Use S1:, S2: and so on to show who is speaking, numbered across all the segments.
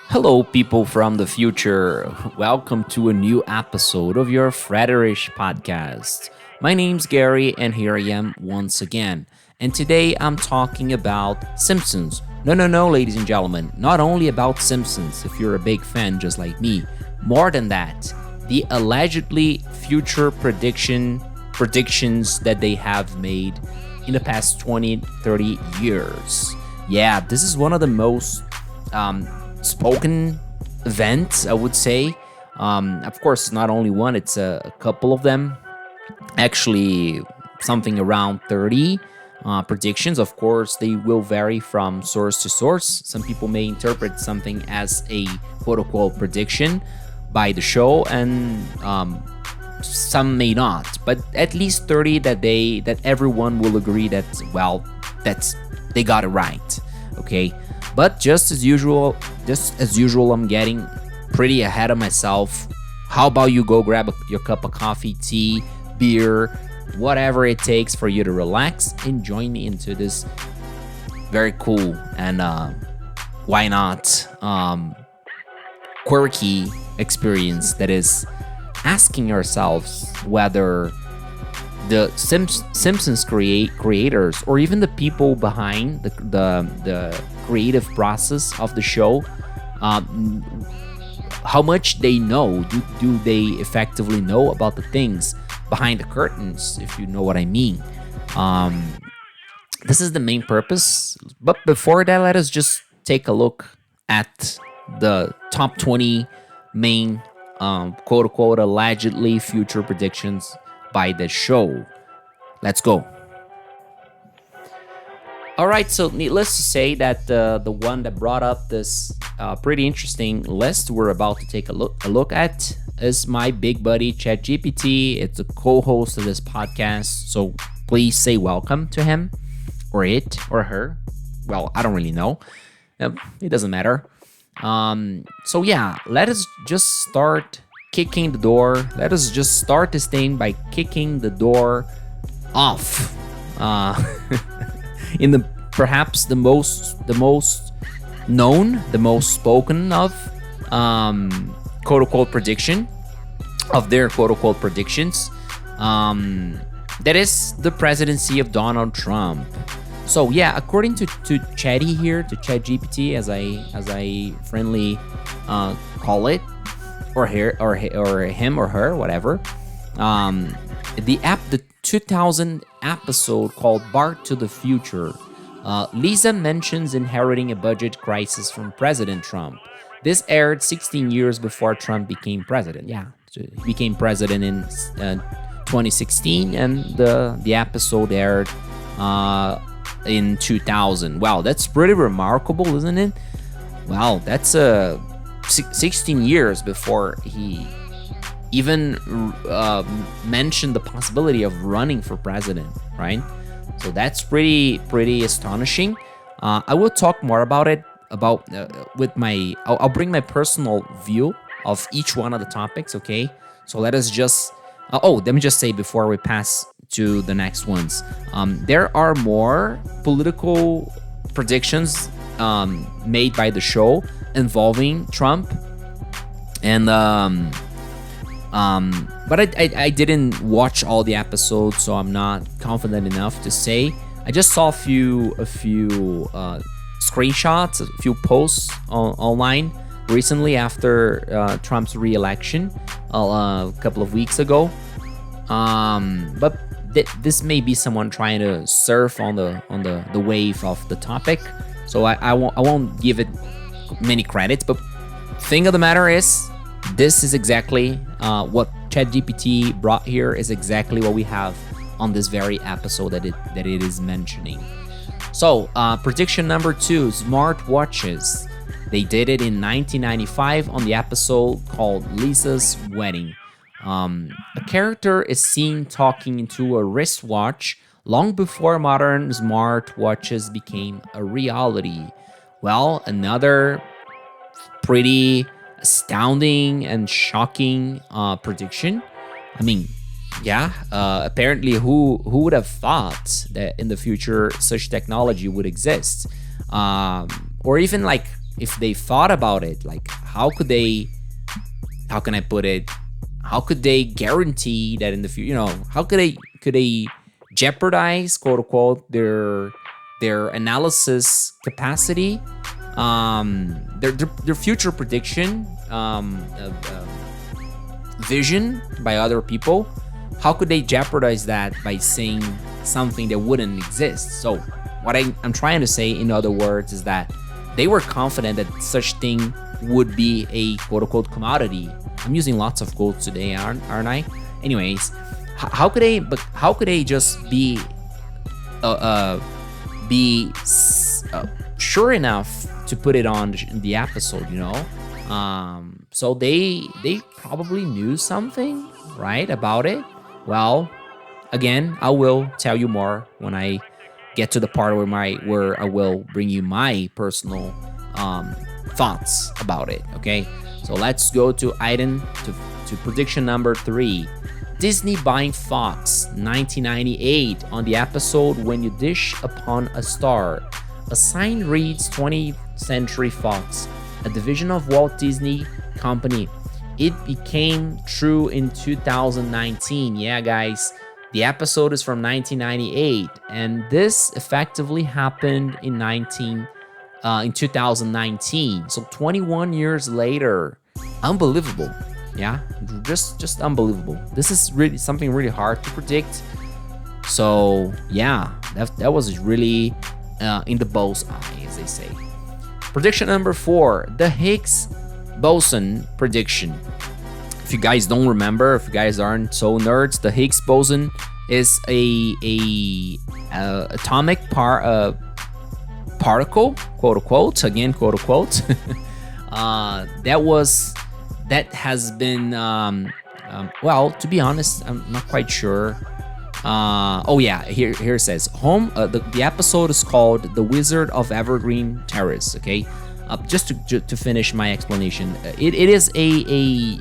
S1: Hello, people from the future. Welcome to a new episode of your Frederish podcast. My name's Gary, and here I am once again. And today I'm talking about Simpsons. No, ladies and gentlemen, not only about Simpsons, if you're a big fan just like me, more than that, the allegedly future predictions that they have made in the past 20, 30 years. Yeah, this is one of the most spoken events, I would say. Of course, not only one, it's a couple of them. Actually, something around 30 predictions. Of course, they will vary from source to source. Some people may interpret something as a quote unquote prediction by the show, and some may not. But at least 30 that everyone will agree that, well, that's they got it right. Okay. But just as usual, I'm getting pretty ahead of myself. How about you go grab your cup of coffee, tea, beer, whatever it takes for you to relax and join me into this very cool and why not quirky experience that is asking ourselves whether the Simpsons creators or even the people behind the creative process of the show, how much they know. Do they effectively know about the things behind the curtains, if you know what I mean? This is the main purpose. But before that, let us just take a look at the top 20 main quote unquote allegedly future predictions by the show. Let's go. All right, so needless to say that the one that brought up this pretty interesting list we're about to take a look at is my big buddy ChatGPT. It's a co-host of this podcast, so please say welcome to him or it or her. Well, I don't really know. It doesn't matter. So yeah, let us just start kicking the door. Let us just start this thing by kicking the door off. In the perhaps the most known, the most spoken of quote unquote prediction of their quote unquote predictions. That is the presidency of Donald Trump. So yeah, according to Chatty here, to ChatGPT as I friendly call it, or him or her, whatever. The 2000 episode called Bart to the Future. Lisa mentions inheriting a budget crisis from President Trump. This aired 16 years before Trump became president. Yeah, so he became president in 2016, and the episode aired in 2000. Wow, that's pretty remarkable, isn't it? Wow, that's 16 years before he even mentioned the possibility of running for president, right? So that's pretty astonishing. I will talk more about it with my. I'll bring my personal view of each one of the topics. Okay, so let us just. Let me just say before we pass to the next ones. There are more political predictions made by the show involving Trump, and but I didn't watch all the episodes, so I'm not confident enough to say. I just saw a few screenshots, a few posts online recently after Trump's re-election a couple of weeks ago. But this may be someone trying to surf on the wave of the topic, so I won't give it many credits. But thing of the matter is, this is exactly what ChatGPT brought here is exactly what we have on this very episode that it is mentioning. So prediction number 2: smartwatches. They did it in 1995 on the episode called Lisa's Wedding. A character is seen talking into a wristwatch long before modern smartwatches became a reality. Well, another pretty astounding and shocking prediction. I mean, yeah, apparently who would have thought that in the future such technology would exist? or even like if they thought about it, like how can I put it, how could they guarantee that in the future, how could they jeopardize, quote unquote, their analysis capacity, their future prediction, vision by other people? How could they jeopardize that by saying something that wouldn't exist? So what I'm trying to say, in other words, is that they were confident that such thing would be a quote unquote commodity. I'm using lots of quotes today, aren't I? Anyways, how could they just be sure enough to put it on the episode, so they probably knew something, right, about it. Well, again, I will tell you more when I get to the part where I will bring you my personal thoughts about it. Okay, so let's go to prediction number 3. Disney buying Fox, 1998, on the episode When You Dish Upon a Star. A sign reads 20th Century Fox, a division of Walt Disney Company. It became true in 2019. Yeah, guys, the episode is from 1998, and this effectively happened in 2019. So 21 years later. Unbelievable. Yeah, just unbelievable. This is really something really hard to predict. So yeah, that was really in the bullseye, as they say. Prediction number 4, the Higgs boson prediction. If you guys don't remember, if you guys aren't so nerds, the Higgs boson is a atomic particle, quote unquote, again, quote unquote, that has been well, to be honest, I'm not quite sure. Here it says the episode is called The Wizard of Evergreen Terrace. Okay, just to finish my explanation, it is a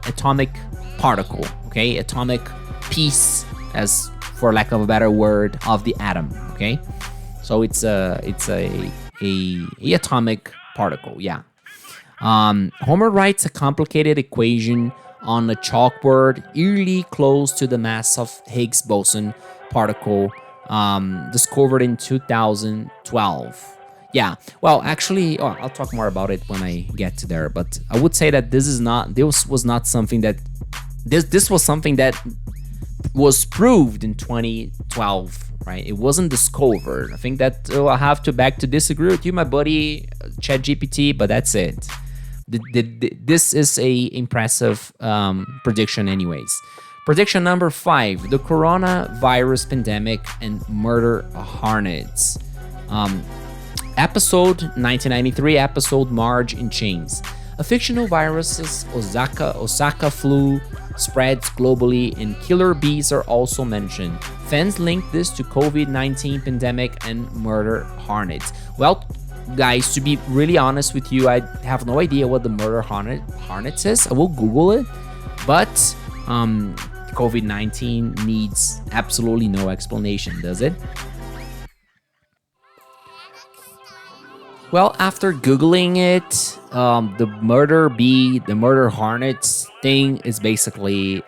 S1: atomic particle, okay, atomic piece, as for lack of a better word, of the atom. Okay, so it's a atomic particle. Yeah. Homer writes a complicated equation on a chalkboard eerily close to the mass of Higgs boson particle discovered in 2012. Yeah, well, actually, I'll talk more about it when I get to there, but I would say that this was something that was proved in 2012, right? It wasn't discovered. I think that I'll have to disagree with you, my buddy ChatGPT, but that's it. This is a impressive prediction anyways. Prediction number 5, the coronavirus pandemic and murder hornets. Episode 1993, episode Marge in Chains. A fictional virus's Osaka flu spreads globally, and killer bees are also mentioned. Fans link this to COVID-19 pandemic and murder hornets. Well, guys, to be really honest with you, I have no idea what the murder hornets is. I will Google it, but COVID-19 needs absolutely no explanation, does it? Well, after Googling it, the murder hornets thing is basically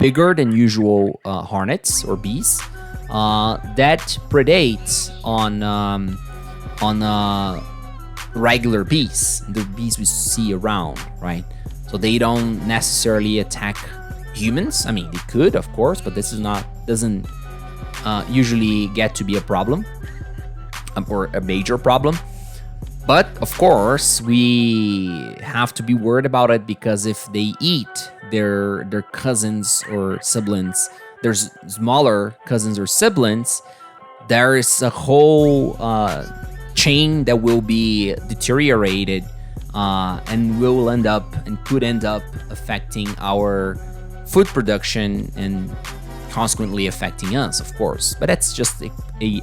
S1: bigger than usual hornets or bees that predates on regular bees, the bees we see around, right? So they don't necessarily attack humans. I mean, they could, of course, but this doesn't usually get to be a problem or a major problem. But of course, we have to be worried about it, because if they eat their cousins or siblings, their smaller cousins or siblings, there is a whole chain that will be deteriorated and could end up affecting our food production and consequently affecting us, of course. But that's just a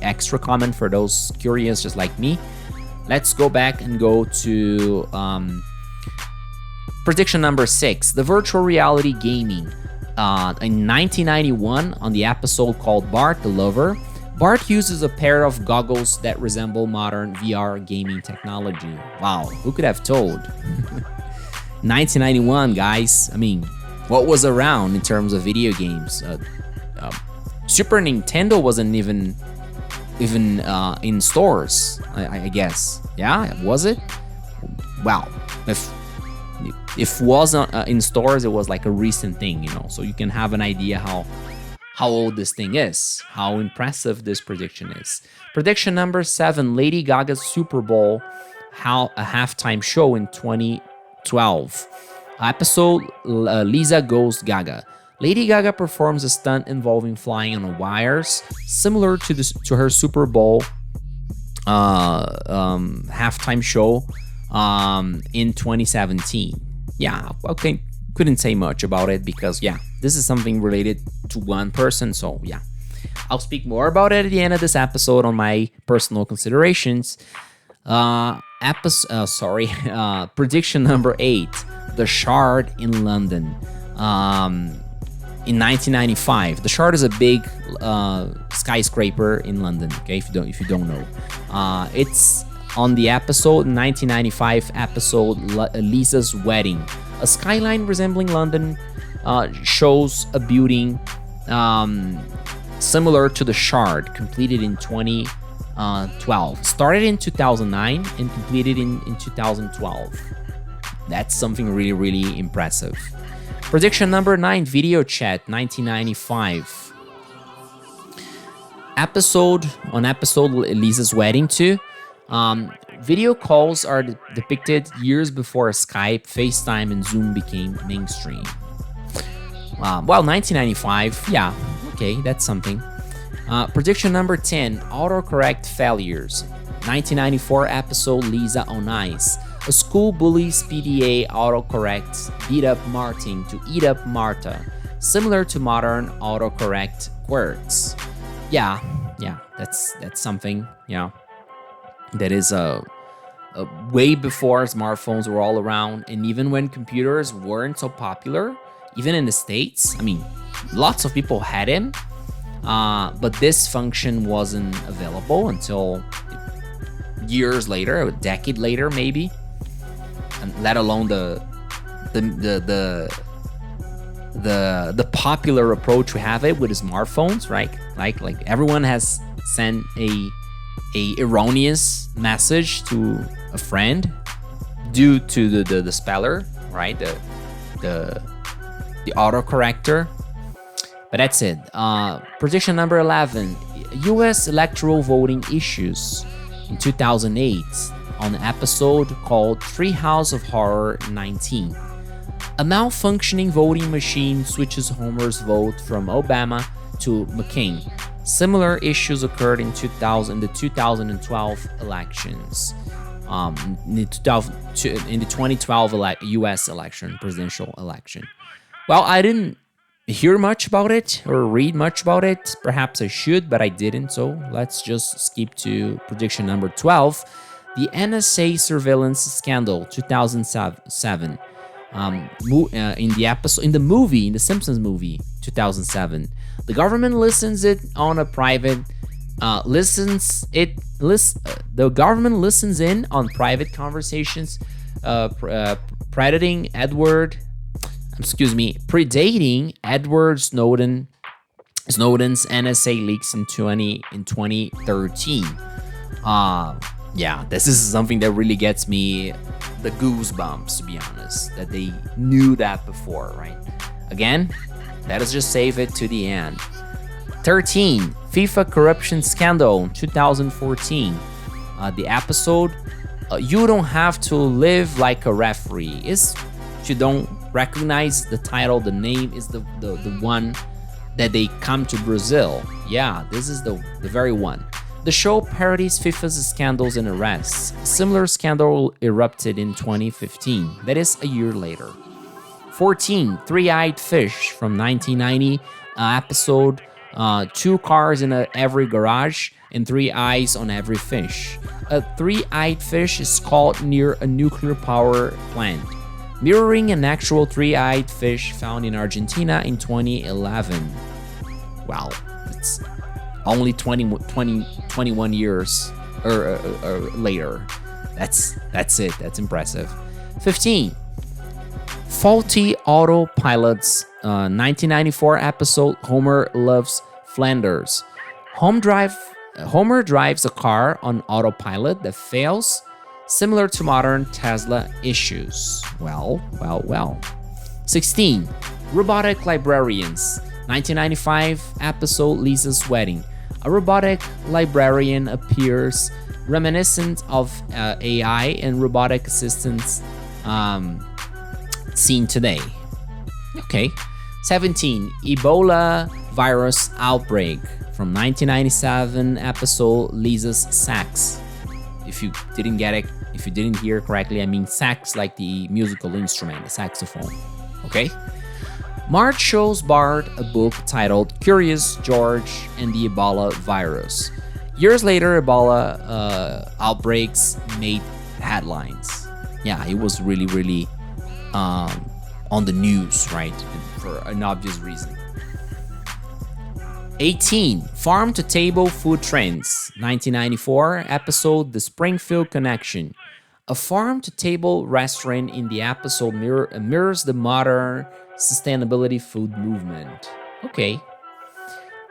S1: extra comment for those curious just like me. Let's go back and go to prediction number 6, the virtual reality gaming. In 1991, on the episode called Bart the Lover, Bart uses a pair of goggles that resemble modern VR gaming technology. Wow, who could have told? 1991, guys. I mean, what was around in terms of video games? Super Nintendo wasn't even in stores, I guess. Yeah, was it? Well, if wasn't in stores, it was like a recent thing, you know. So you can have an idea how old this thing is, how impressive this prediction is. Prediction number 7: Lady Gaga's Super Bowl, a halftime show in 2012. Episode Lisa Goes Gaga. Lady Gaga performs a stunt involving flying on wires, similar to her Super Bowl halftime show in 2017. Yeah, okay, couldn't say much about it because, yeah, this is something related to one person, so yeah. I'll speak more about it at the end of this episode on my personal considerations. Prediction number 8: The Shard in London. In 1995, the Shard is a big skyscraper in London. Okay, if you don't know, it's on the episode 1995 episode Lisa's Wedding. A skyline resembling London shows a building similar to the Shard, completed in 2012. Started in 2009 and completed in 2012. That's something really, really impressive. Prediction number 9: Video Chat, 1995. Episode Lisa's Wedding too. Video calls are depicted years before Skype, FaceTime, and Zoom became mainstream. 1995, yeah, okay, that's something. Prediction number 10: Autocorrect failures. 1994 episode Lisa on Ice. A school bully's PDA autocorrect beat up Martin to eat up Marta, similar to modern autocorrect words. Yeah, that's something. Yeah, that is way before smartphones were all around, and even when computers weren't so popular, even in the States. I mean, lots of people had him, but this function wasn't available until years later, a decade later, maybe. And let alone the popular approach we have it with smartphones, right? Like everyone has sent a erroneous message to a friend due to the speller, right? The autocorrector. But that's it. Prediction number 11: U.S. electoral voting issues in 2008. On an episode called Treehouse of Horror 19. A malfunctioning voting machine switches Homer's vote from Obama to McCain. Similar issues occurred in the 2012 elections. In the 2012 U.S. election, presidential election. Well, I didn't hear much about it or read much about it. Perhaps I should, but I didn't. So let's just skip to prediction number 12. The NSA surveillance scandal, 2007. In the Simpsons movie, 2007. The government listens in on private conversations, predating Edward Snowden's NSA leaks in 2013. Yeah, this is something that really gets me the goosebumps, to be honest, that they knew that before, right? Again, let us just save it to the end. 13, FIFA corruption scandal, 2014. The episode, You Don't Have to Live Like a Referee. If you don't recognize the title, the name is the one that they come to Brazil. Yeah, this is the very one. The show parodies FIFA's scandals and arrests. A similar scandal erupted in 2015, that is a year later. 14, Three-Eyed Fish from 1990, episode 2 cars in every garage and 3 eyes on every fish. A three-eyed fish is caught near a nuclear power plant, mirroring an actual three-eyed fish found in Argentina in 2011. Wow, it's only 21 years or later. That's it. That's impressive. 15. Faulty autopilots. 1994 episode. Homer loves Flanders. Homer drives a car on autopilot that fails, similar to modern Tesla issues. Well. 16. Robotic librarians. 1995 episode Lisa's Wedding. A robotic librarian appears reminiscent of AI and robotic assistants seen today. Okay. 17. Ebola virus outbreak from 1997 episode Lisa's Sax. If you didn't get it, if you didn't hear correctly, I mean sax like the musical instrument, the saxophone. Okay? Marge shows Bart a book titled Curious George and the Ebola Virus. Years later, Ebola outbreaks made headlines. Yeah, it was really on the news, right? For an obvious reason. 18. Farm to Table Food Trends. 1994 episode The Springfield Connection. A farm to table restaurant in the episode mirrors the modern sustainability food movement. Okay.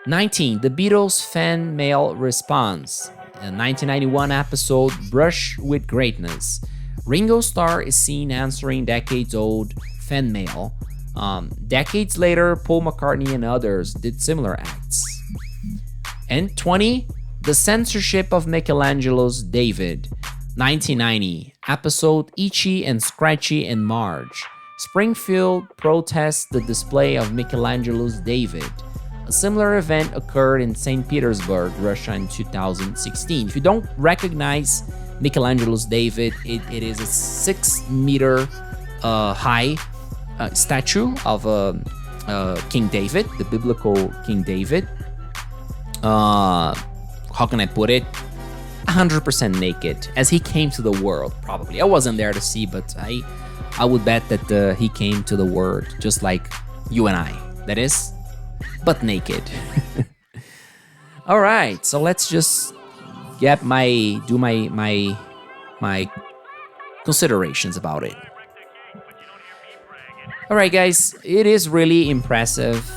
S1: 19. The Beatles fan mail response. A 1991 episode Brush with Greatness. Ringo Starr is seen answering decades-old fan mail. Decades later, Paul McCartney and others did similar acts. And 20. The censorship of Michelangelo's David. 1990 episode Itchy and Scratchy and Marge. Springfield protests the display of Michelangelo's David. A similar event occurred in St. Petersburg, Russia in 2016. If you don't recognize Michelangelo's David, it is a 6-meter high statue of King David, the biblical King David. How can I put it? 100% naked, as he came to the world, probably. I wasn't there to see, but I would bet that he came to the world just like you and I. That is, but naked. All right, so let's just get my considerations about it. All right, guys, it is really impressive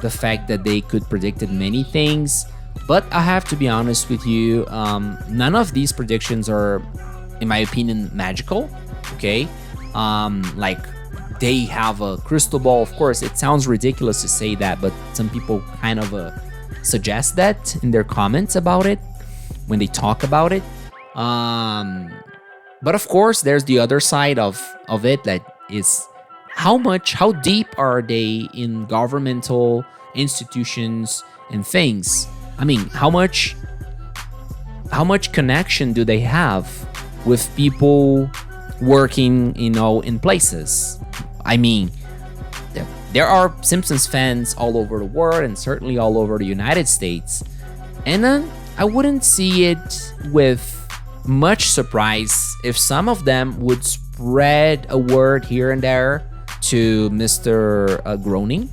S1: the fact that they could predicted many things, but I have to be honest with you, none of these predictions are, in my opinion, magical. Okay, like they have a crystal ball. Of course, it sounds ridiculous to say that, but some people kind of suggest that in their comments about it when they talk about it. But of course, there's the other side of it, that is how deep are they in governmental institutions and things. I mean, how much connection do they have with people working, in places? I mean, there are Simpsons fans all over the world and certainly all over the United States. And I wouldn't see it with much surprise if some of them would spread a word here and there to Mr. Groening,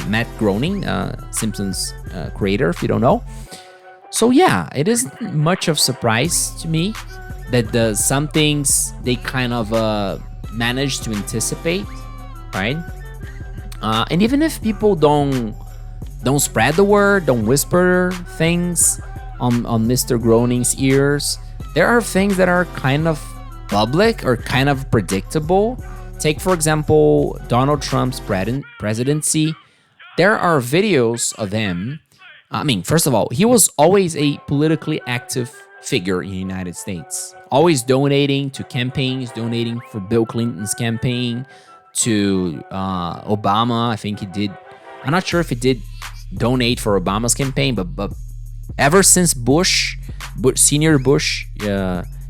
S1: Matt Groening, Simpsons creator, if you don't know. So yeah, it isn't much of a surprise to me that some things they kind of managed to anticipate, right? And even if people don't spread the word, don't whisper things on Mr. Groening's ears, there are things that are kind of public or kind of predictable. Take, for example, Donald Trump's presidency. There are videos of him. I mean, first of all, he was always a politically active figure in the United States. Always donating to campaigns, donating for Bill Clinton's campaign, to Obama. I think he did. I'm not sure if he did donate for Obama's campaign, but ever since Senior Bush,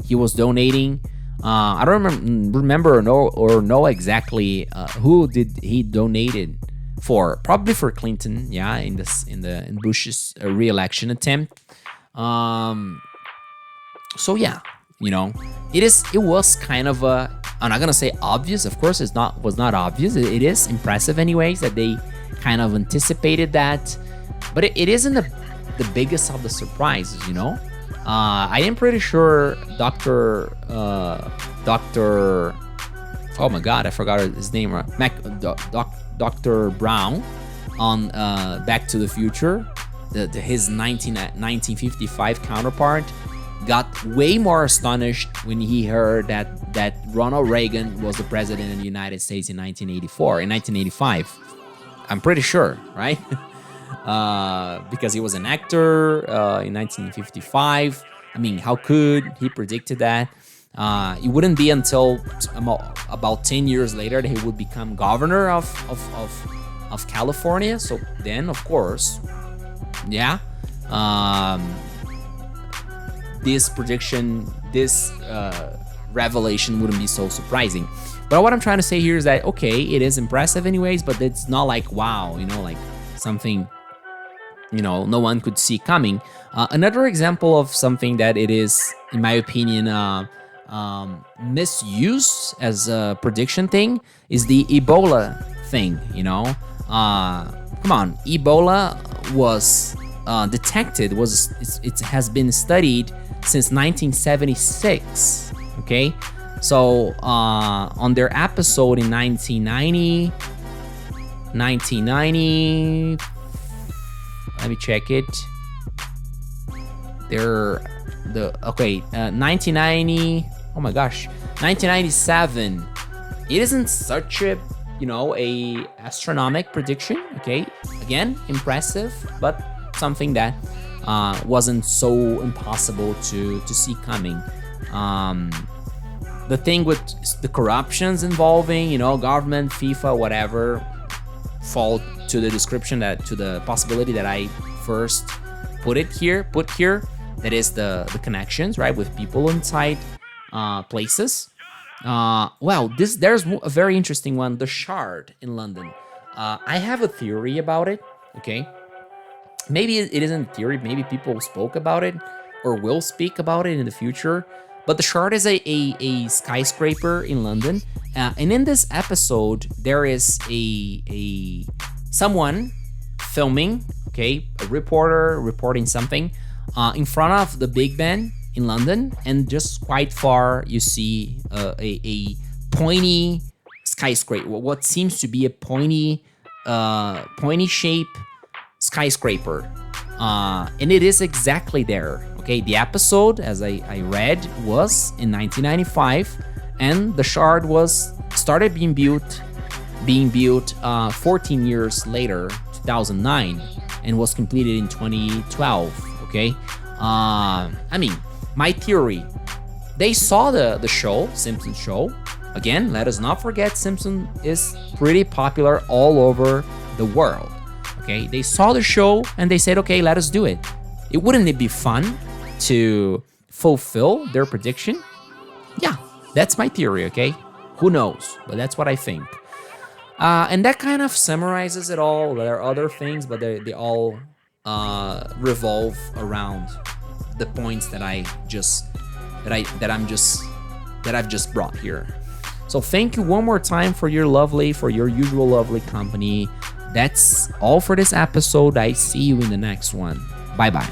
S1: he was donating. I don't remember or know exactly who did he donated for. Probably for Clinton, yeah, in Bush's re-election attempt. So yeah, it was kind of I'm not gonna say obvious. Of course, was not obvious. It is impressive, anyways, that they kind of anticipated that. But it isn't the biggest of the surprises, you know. I am pretty sure Dr. Oh my God, I forgot his name. Dr. Brown on Back to the Future, his 1955 counterpart, got way more astonished when he heard that Ronald Reagan was the president of the United States in 1985. I'm pretty sure, right? Because he was an actor in 1955. I mean, how could he predicted that? It wouldn't be until about 10 years later that he would become governor of California. So then, of course, yeah, this prediction, this revelation wouldn't be so surprising. But what I'm trying to say here is that, okay, it is impressive anyways, but it's not like, wow, you know, like something, you know, no one could see coming. Another example of something that it is, in my opinion, misused as a prediction thing is the Ebola thing, you know. Come on, Ebola was detected, it has been studied since 1976, okay? So on their episode in 1990, let me check it. 1990, oh my gosh, 1997. It isn't such a, you know, a astronomical prediction, okay? Again, impressive, but something that wasn't so impossible to see coming. The thing with the corruptions involving, you know, government, FIFA, whatever, fall to the description, that to the possibility that I first put here. That is the connections, right, with people inside places. Well, there's a very interesting one, the Shard in London. I have a theory about it, okay? Maybe it isn't theory, maybe people spoke about it or will speak about it in the future. But the Shard is a skyscraper in London. And in this episode, there is someone filming, okay, a reporter reporting something in front of the Big Ben in London, and just quite far you see a pointy skyscraper, what seems to be a pointy shape skyscraper, and it is exactly there. Okay, the episode, as I read, was in 1995, and the Shard started being built 14 years later, 2009, and was completed in 2012. Okay, I mean, my theory, they saw the show, Simpsons show. Again, let us not forget, Simpsons is pretty popular all over the world. Okay, they saw the show and they said, okay, let us do it. Wouldn't it be fun to fulfill their prediction? Yeah, that's my theory, okay? Who knows? But that's what I think. And that kind of summarizes it all. There are other things, but they all revolve around the points that I've just brought here. So thank you one more time for your usual lovely company. That's all for this episode. I see you in the next one. Bye-bye.